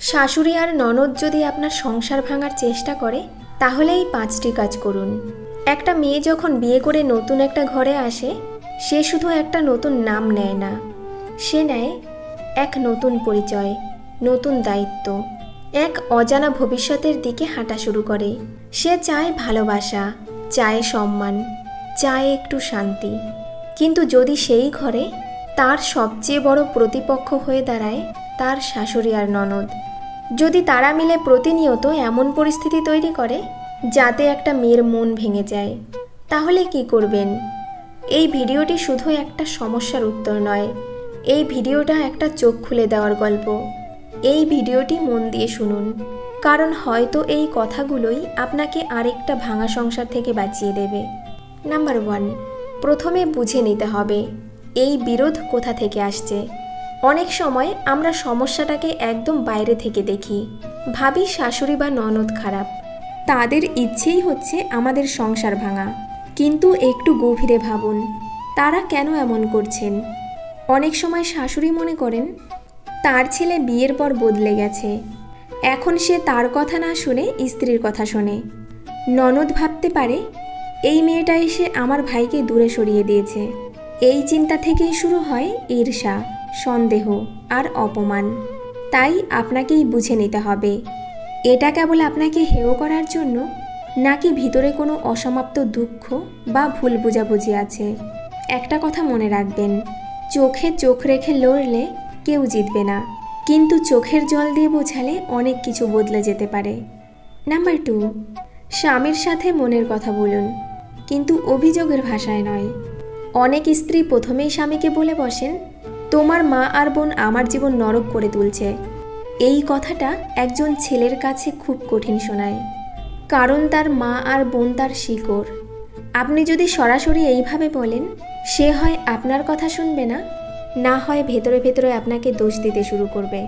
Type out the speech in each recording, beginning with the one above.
শাশুড়ি আর ননদ যদি আপনার সংসার ভাঙার চেষ্টা করে তাহলে এই 5টি কাজ করুন। একটা মেয়ে যখন বিয়ে করে নতুন একটা ঘরে আসে, সে শুধু একটা নতুন নাম নেয় না, সে নেয় এক নতুন পরিচয়, নতুন দায়িত্ব, এক অজানা ভবিষ্যতের দিকে হাঁটা শুরু করে। সে চায় ভালোবাসা, চায় সম্মান, চায় একটু শান্তি। কিন্তু যদি সেই ঘরে তার সবচেয়ে বড় প্রতিপক্ষ হয়ে দাঁড়ায় তার শাশুড়ি আর ননদ, যদি তারা মিলে প্রতিনিয়ত এমন পরিস্থিতি তৈরি করে যাতে একটা মেয়ের মন ভেঙে যায়, তাহলে কি করবেন? এই ভিডিওটি শুধু একটা সমস্যার উত্তর নয়, এই ভিডিওটা একটা চোখ খুলে দেওয়ার গল্প। এই ভিডিওটি মন দিয়ে শুনুন, কারণ হয়তো এই কথাগুলোই আপনাকে আরেকটা ভাঙা সংসার থেকে বাঁচিয়ে দেবে। নাম্বার 1, প্রথমে বুঝে নিতে হবে এই বিরোধ কোথা থেকে আসছে। অনেক সময় আমরা সমস্যাটাকে একদম বাইরে থেকে দেখি, ভাবি শাশুড়ি বা ননদ খারাপ, তাদের ইচ্ছেই হচ্ছে আমাদের সংসার ভাঙা। কিন্তু একটু গভীরে ভাবুন, তারা কেন এমন করছেন? অনেক সময় শাশুড়ি মনে করেন তার ছেলে বিয়ের পর বদলে গেছে, এখন সে তার কথা না শুনে স্ত্রীর কথা শোনে। ননদ ভাবতে পারে এই মেয়েটা এসে আমার ভাইকে দূরে সরিয়ে দিয়েছে। এই চিন্তা থেকেই শুরু হয় ঈর্ষা, সন্দেহ আর অপমান। তাই আপনাকেই বুঝে নিতে হবে, এটা কেবল আপনাকে হেয় করার জন্য, নাকি ভিতরে কোনো অসমাপ্ত দুঃখ বা ভুল বোঝাবুঝি আছে। একটা কথা মনে রাখবেন, চোখে চোখ রেখে লড়লে কেউ জিতবে না, কিন্তু চোখের জল দিয়ে বোঝালে অনেক কিছু বদলে যেতে পারে। নাম্বার 2, স্বামীর সাথে মনের কথা বলুন, কিন্তু অভিযোগের ভাষায় নয়। অনেক স্ত্রী প্রথমেই স্বামীকে বলে বসেন, তোমার মা আর বোন আমার জীবন নরক করে তুলছে। এই কথাটা একজন ছেলের কাছে খুব কঠিন শোনায়, কারণ তার মা আর বোন তার শিকড়। আপনি যদি সরাসরি এইভাবে বলেন, সে হয় আপনার কথা শুনবে না, না হয় ভেতরে ভেতরে আপনাকে দোষ দিতে শুরু করবে।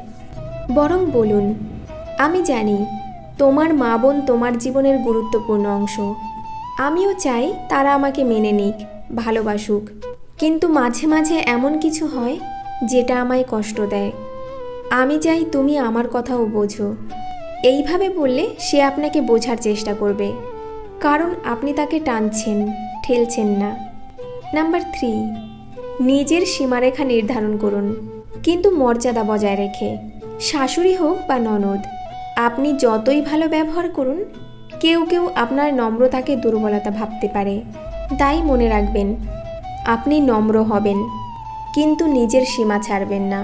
বরং বলুন, আমি জানি তোমার মা বোন তোমার জীবনের গুরুত্বপূর্ণ অংশ, আমিও চাই তারা আমাকে মেনে নিক, ভালোবাসুক, কিন্তু মাঝে মাঝে এমন কিছু হয় যেটা আমায় কষ্ট দেয়। আমি চাই তুমি আমার কথাও বোঝো। এইভাবে বললে সে আপনাকে বোঝার চেষ্টা করবে, কারণ আপনি তাকে টানছেন, ঠেলছেন না। নাম্বার 3, নিজের সীমারেখা নির্ধারণ করুন, কিন্তু মর্যাদা বজায় রেখে। শাশুড়ি হোক বা ননদ, আপনি যতই ভালো ব্যবহার করুন, কেউ কেউ আপনার নম্রতাকে দুর্বলতা ভাবতে পারে। তাই মনে রাখবেন, আপনি নম্র হবেন, কিন্তু নিজের সীমা ছাড়বেন না।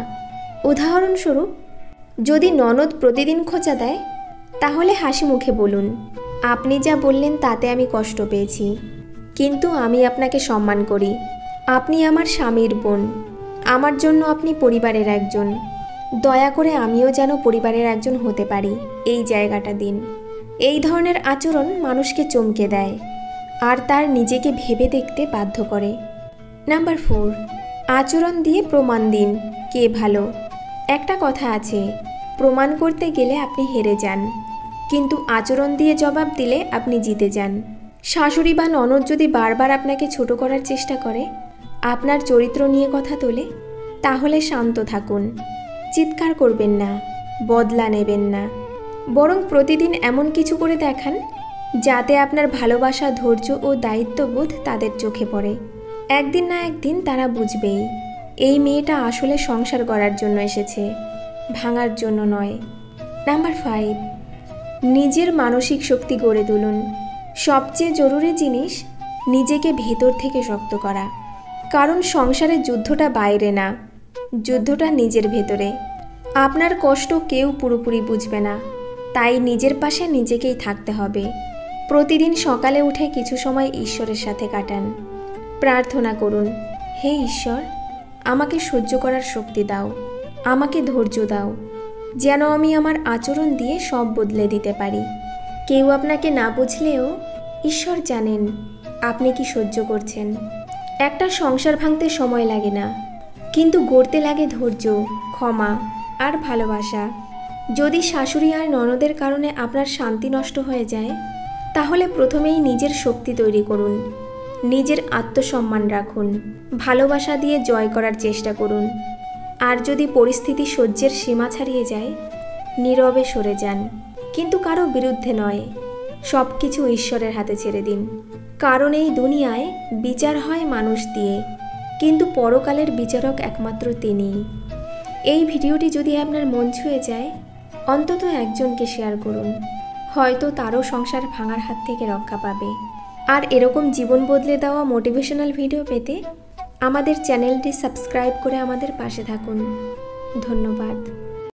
উদাহরণস্বরূপ, যদি ননদ প্রতিদিন খোঁচা দেয়, তাহলে হাসি মুখে বলুন, আপনি যা বললেন তাতে আমি কষ্ট পেয়েছি, কিন্তু আমি আপনাকে সম্মান করি। আপনি আমার স্বামীর বোন, আমার জন্য আপনি পরিবারের একজন। দয়া করে আমিও যেন পরিবারের একজন হতে পারি, এই জায়গাটা দিন। এই ধরনের আচরণ মানুষকে চমকে দেয় আর তার নিজেকে ভেবে দেখতে বাধ্য করে। নাম্বার 4, আচরণ দিয়ে প্রমাণ দিন কে ভালো। একটা কথা আছে, প্রমাণ করতে গেলে আপনি হেরে যান, কিন্তু আচরণ দিয়ে জবাব দিলে আপনি জিতে যান। শাশুড়ি বা ননদ যদি বারবার আপনাকে ছোট করার চেষ্টা করে, আপনার চরিত্র নিয়ে কথা তোলে, তাহলে শান্ত থাকুন। চিৎকার করবেন না, বদলা নেবেন না, বরং প্রতিদিন এমন কিছু করে দেখান যাতে আপনার ভালোবাসা, ধৈর্য ও দায়িত্ববোধ তাদের চোখে পড়ে। একদিন না একদিন তারা বুঝবেই এই মেয়েটা আসলে সংসার করার জন্য এসেছে, ভাঙার জন্য নয়। নাম্বার 5, নিজের মানসিক শক্তি গড়ে তুলুন। সবচেয়ে জরুরি জিনিস নিজেকে ভেতর থেকে শক্ত করা, কারণ সংসারের যুদ্ধটা বাইরে না, যুদ্ধটা নিজের ভেতরে। আপনার কষ্ট কেউ পুরোপুরি বুঝবে না, তাই নিজের পাশে নিজেকেই থাকতে হবে। প্রতিদিন সকালে উঠে কিছু সময় ঈশ্বরের সাথে কাটান, প্রার্থনা করুন, হে ঈশ্বর, আমাকে সহ্য করার শক্তি দাও, আমাকে ধৈর্য দাও, যেন আমি আমার আচরণ দিয়ে সব বদলে দিতে পারি। কেউ আপনাকে না বুঝলেও ঈশ্বর জানেন আপনি কি সহ্য করছেন। একটা সংসার ভাঙতে সময় লাগে না, কিন্তু গড়তে লাগে ধৈর্য, ক্ষমা আর ভালোবাসা। যদি শাশুড়ি আর ননদের কারণে আপনার শান্তি নষ্ট হয়ে যায়, তাহলে প্রথমেই নিজের শক্তি তৈরি করুন, নিজের আত্মসম্মান রাখুন, ভালোবাসা দিয়ে জয় করার চেষ্টা করুন। আর যদি পরিস্থিতি সহ্যের সীমা ছাড়িয়ে যায়, নীরবে সরে যান, কিন্তু কারো বিরুদ্ধে নয়। সব কিছু ঈশ্বরের হাতে ছেড়ে দিন, কারণ এই দুনিয়ায় বিচার হয় মানুষ দিয়ে, কিন্তু পরকালের বিচারক একমাত্র তিনিই। এই ভিডিওটি যদি আপনার মন ছুঁয়ে যায়, অন্তত একজনকে শেয়ার করুন, হয়তো তারও সংসার ভাঙার হাত থেকে রক্ষা পাবে। আর এরকম জীবন বদলে দেওয়া মোটিভেশনাল ভিডিও পেতে আমাদের চ্যানেলটি সাবস্ক্রাইব করে আমাদের পাশে থাকুন। ধন্যবাদ।